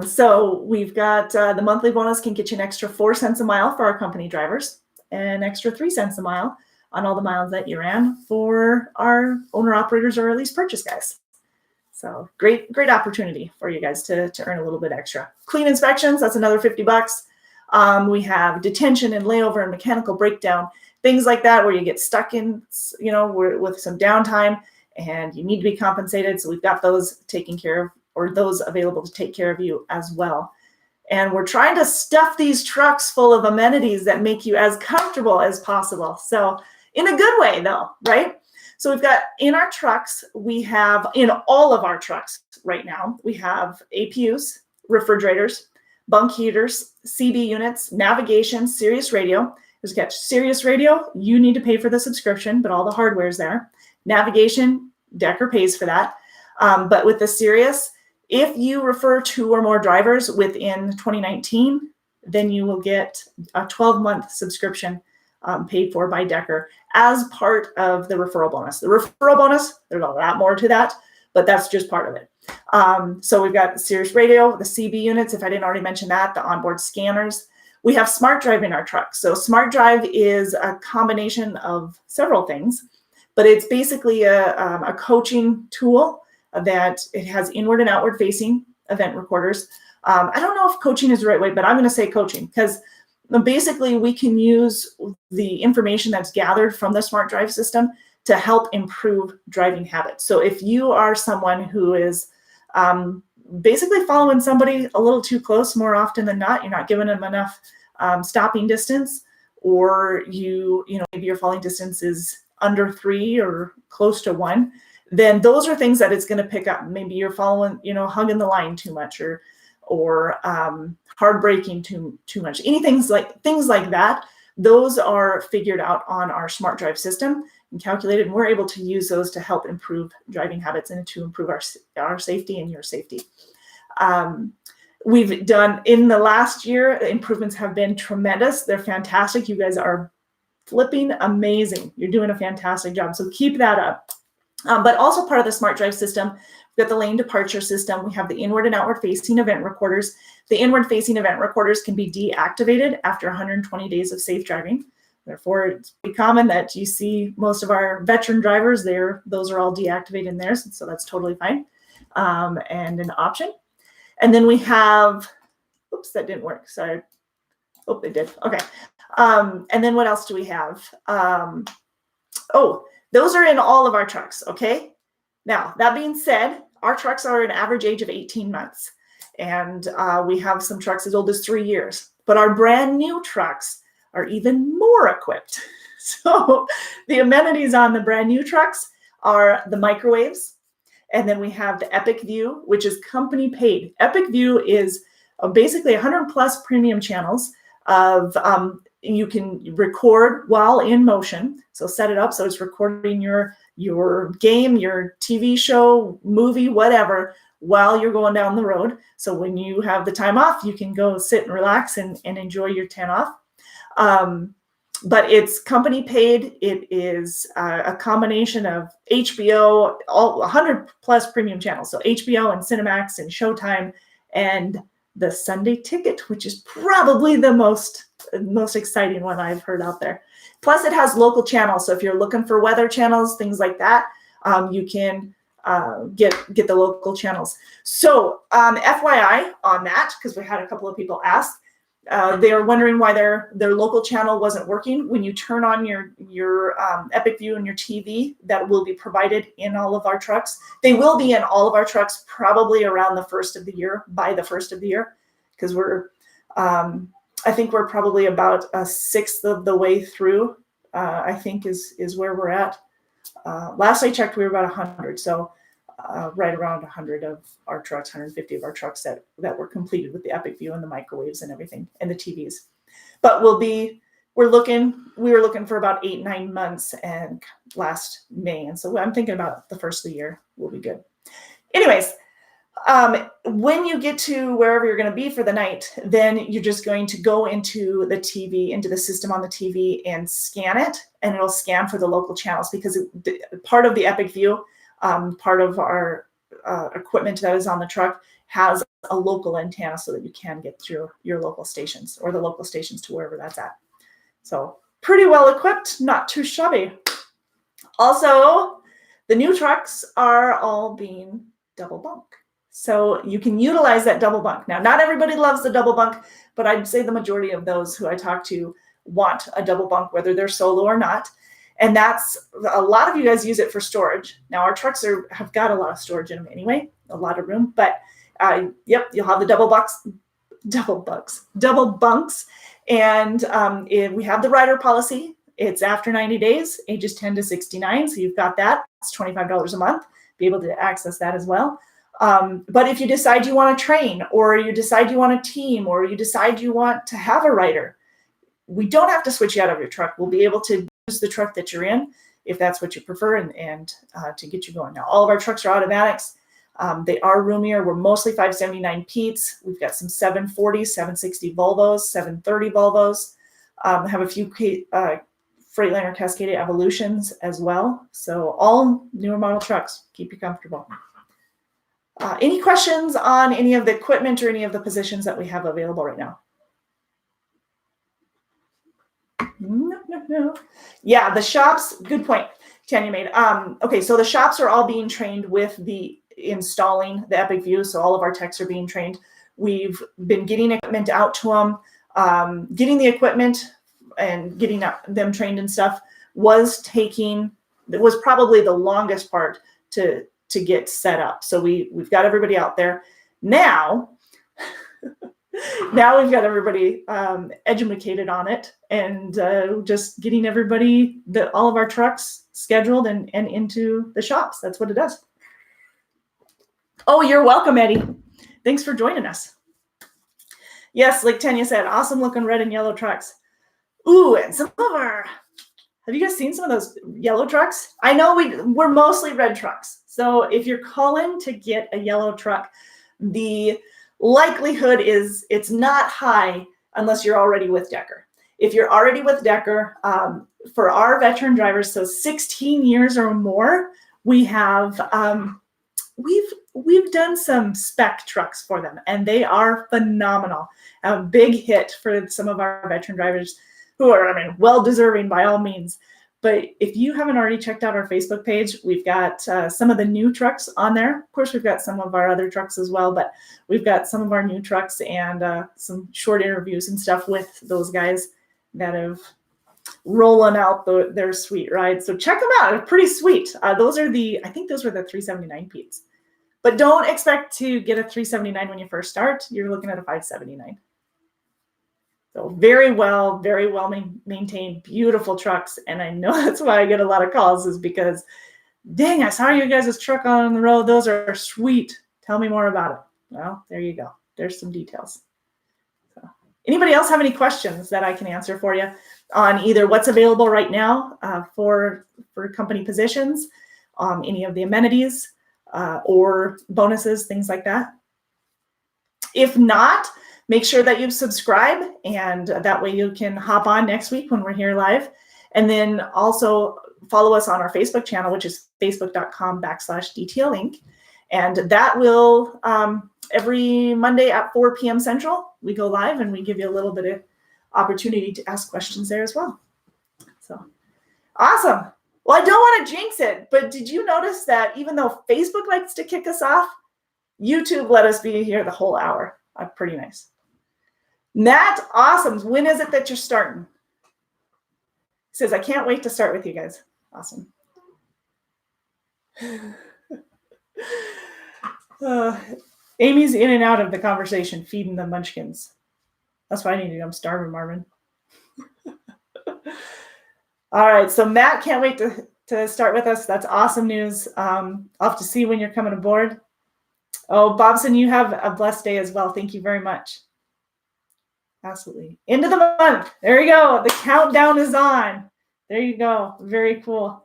So we've got the monthly bonus can get you an extra 4 cents a mile for our company drivers, and an extra 3 cents a mile on all the miles that you ran for our owner operators or at least purchase guys. So great opportunity for you guys to earn a little bit extra. Clean inspections, that's another $50. We have detention and layover and mechanical breakdown, things like that where you get stuck in, with some downtime and you need to be compensated. So we've got those taken care of, or those available to take care of you as well. And we're trying to stuff these trucks full of amenities that make you as comfortable as possible. So in a good way though, right? So we've got in our trucks, in all of our trucks right now, we have APUs, refrigerators, bunk heaters, CB units, navigation, Sirius radio. There's got Sirius radio, you need to pay for the subscription, but all the hardware is there. Navigation, Decker pays for that. But with the Sirius, if you refer 2 or more drivers within 2019, then you will get a 12-month subscription paid for by Decker as part of the referral bonus. The referral bonus, there's a lot more to that, but that's just part of it. So we've got the Sirius radio, the CB units, if I didn't already mention that, the onboard scanners. We have Smart Drive in our trucks. So Smart Drive is a combination of several things, but it's basically a coaching tool that it has inward and outward facing event recorders. I don't know if coaching is the right way, but I'm going to say coaching because basically we can use the information that's gathered from the Smart Drive system to help improve driving habits. So if you are someone who is basically following somebody a little too close more often than not, you're not giving them enough stopping distance, or maybe your following distance is under 3 or close to 1, then those are things that it's going to pick up. Maybe you're following, hugging the line too much, or hard braking too much. Things like that. Those are figured out on our Smart Drive system and calculated, and we're able to use those to help improve driving habits and to improve our safety and your safety. We've done in the last year, the improvements have been tremendous. They're fantastic. You guys are flipping amazing. You're doing a fantastic job. So keep that up. But also part of the Smart Drive system, we've got the lane departure system. We have the inward and outward facing event recorders. The inward facing event recorders can be deactivated after 120 days of safe driving. Therefore, it's pretty common that you see most of our veteran drivers there. Those are all deactivated in there, so that's totally fine and an option. And then we have, oops, that didn't work. Sorry. Oh, it did. Okay. And then what else do we have? Those are in all of our trucks, okay? Now, that being said, our trucks are an average age of 18 months, and we have some trucks as old as 3 years, but our brand new trucks are even more equipped. So the amenities on the brand new trucks are the microwaves, and then we have the Epic View, which is company paid. Epic View is basically 100 plus premium channels of you can record while in motion. So set it up so it's recording your game, your TV show, movie, whatever, while you're going down the road. So when you have the time off, you can go sit and relax and enjoy your tan off. But it's company paid. It is a combination of HBO, all 100 plus premium channels. So HBO and Cinemax and Showtime and the Sunday Ticket, which is probably the most exciting one I've heard out there. Plus it has local channels. So if you're looking for weather channels, things like that, you can get the local channels. So FYI on that, because we had a couple of people ask, they are wondering why their local channel wasn't working. When you turn on your Epic View and your TV, that will be provided in all of our trucks. They will be in all of our trucks probably around the first of the year, by the first of the year, because we're, I think we're probably about a sixth of the way through, I think is where we're at. Last I checked, we were about 100. So right around 100 of our trucks, 150 of our trucks that were completed with the Epic View and the microwaves and everything and the TVs. But we were looking for about 8-9 months and last May. And so I'm thinking about the first of the year will be good. Anyways, when you get to wherever you're going to be for the night, then you're just going to go into the TV, into the system on the TV and scan it, and it'll scan for the local channels because part of the Epic View, part of our equipment that is on the truck has a local antenna so that you can get through your local stations or the local stations to wherever that's at. So pretty well equipped, not too shabby. Also, the new trucks are all being double bunk. So you can utilize that double bunk. Now, not everybody loves the double bunk, but I'd say the majority of those who I talk to want a double bunk, whether they're solo or not. And that's, a lot of you guys use it for storage. Now, our trucks have got a lot of storage in them anyway, a lot of room. But yep, you'll have the double bunks. And we have the rider policy. It's after 90 days, ages 10 to 69. So you've got that. It's $25 a month. Be able to access that as well. But if you decide you want to train, or you decide you want a team, or you decide you want to have a rider, we don't have to switch you out of your truck. We'll be able to use the truck that you're in if that's what you prefer and to get you going. Now, all of our trucks are automatics. They are roomier. We're mostly 579 Pete's. We've got some 740, 760 Volvos, 730 Volvos. Have a few Freightliner Cascadia Evolutions as well. So all newer model trucks. Keep you comfortable. Any questions on any of the equipment or any of the positions that we have available right now? No. Yeah, the shops, good point, Tanya made. Okay, so the shops are all being trained with the installing the Epic View, so all of our techs are being trained. We've been getting equipment out to them. Getting the equipment and getting them trained and stuff was probably the longest part to get set up. So we've got everybody out there. Now we've got everybody educated on it and just getting everybody, all of our trucks scheduled and into the shops. That's what it does. Oh, you're welcome, Eddie. Thanks for joining us. Yes, like Tanya said, awesome looking red and yellow trucks. Ooh, and some of our, have you guys seen some of those yellow trucks? I know we're mostly red trucks. So if you're calling to get a yellow truck, the likelihood is it's not high unless you're already with Decker. If you're already with Decker, for our veteran drivers, so 16 years or more, we have we've done some spec trucks for them, and they are phenomenal. A big hit for some of our veteran drivers who are, well deserving by all means. But if you haven't already checked out our Facebook page, we've got some of the new trucks on there. Of course, we've got some of our other trucks as well, but we've got some of our new trucks and some short interviews and stuff with those guys that have rolling out their sweet rides. So check them out. They're pretty sweet. I think those were the 379 Pete's. But don't expect to get a 379 when you first start. You're looking at a 579. So very well maintained, beautiful trucks. And I know that's why I get a lot of calls, is because, dang, I saw you guys' truck on the road. Those are sweet. Tell me more about it. Well, there you go. There's some details. So, anybody else have any questions that I can answer for you on either what's available right now for company positions, any of the amenities, or bonuses, things like that. If not, make sure that you subscribe, and that way you can hop on next week when we're here live. And then also follow us on our Facebook channel, which is facebook.com/DTLink. And that will, every Monday at 4 p.m. Central, we go live and we give you a little bit of opportunity to ask questions there as well. So awesome. Well, I don't want to jinx it, but did you notice that even though Facebook likes to kick us off, YouTube let us be here the whole hour? Pretty nice. Nat, awesome. When is it that you're starting? He says, I can't wait to start with you guys. Awesome. Amy's in and out of the conversation, feeding the munchkins. That's what I need to do. I'm starving, Marvin. All right, so Matt can't wait to start with us. That's awesome news. I'll have to see when you're coming aboard. Oh, Bobson, you have a blessed day as well. Thank you very much. Absolutely. End of the month. There you go. The countdown is on. There you go. Very cool.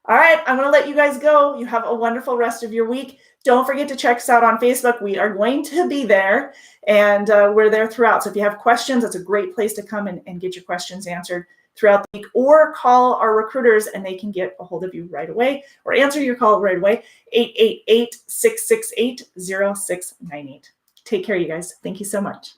All right, I'm going to let you guys go. You have a wonderful rest of your week. Don't forget to check us out on Facebook. We are going to be there, and we're there throughout. So if you have questions, that's a great place to come and get your questions answered throughout the week, or call our recruiters and they can get a hold of you right away or answer your call right away, 888-668-0698. Take care, you guys. Thank you so much.